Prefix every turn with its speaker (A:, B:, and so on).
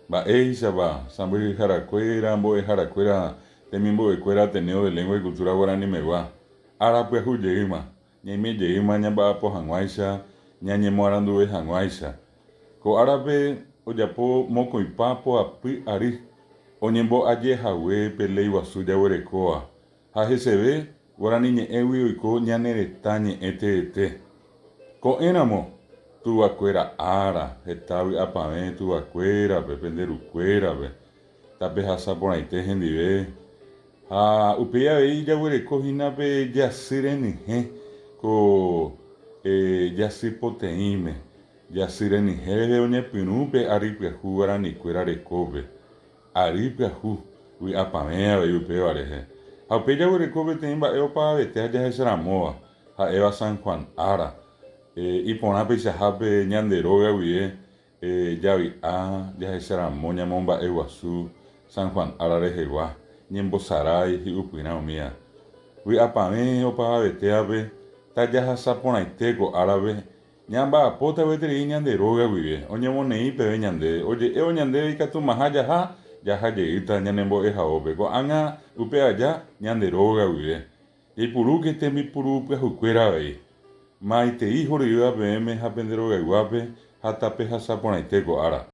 A: Mba'éichapa, sãmbyhy harakuéra, mbo'e harakuéra temimbo'ekuéra Ateneo de Lengua y Cultura Guaranimegua. Arapyahújeýma, ñaimejeýma ñamba'apo hag̃uáicha, ñañemoaranduve hag̃uáicha. Ko árape ojapo mokõipa poapy ary oñembo'ajehague Pelé Iguasu jaguerekóva. Ha heseve Guarani ñe'ẽgui oiko ñane retã ñe'ẽ teete. Ko'ẽramo tuvakuéra ára heta vy'apavẽ tuvakuérape penderukuérape tapehasa porãite hendive. Ha upéi avei jaguerekohína pe jasy renyhẽ ko jasy poteĩme. Jasy renyhẽrehe oñepyrũ pe ary pyahu guaranikuéra rekópe. Ary pyahu vy'apavẽ avei upéva rehe. Ha upéi jaguereko peteĩ mba'e opavavetéva jahecharamóva ha'éva San Juan Ára. Iporã peichahápe ñande róga guive javy'a jahecharamo ñamomba'e guasu San Juan Ára rehegua ñembosarái hi'upyrã umíva. Vy'apavẽ opavavetévape tajahasa porãite ko árape ñamba'apóta gueterei ñande róga guive oñemoneĩ peve ñande oje'évo ñandéve ikatumaha jaha jeýta ñanembo'ehaópe ko'ág̃a upe aja ñande róga guive jaipurúke tembipuru pyahukuéra avei maitei horyýva peẽme ha penderogaiguápe ha tapehasa porãite ko ára.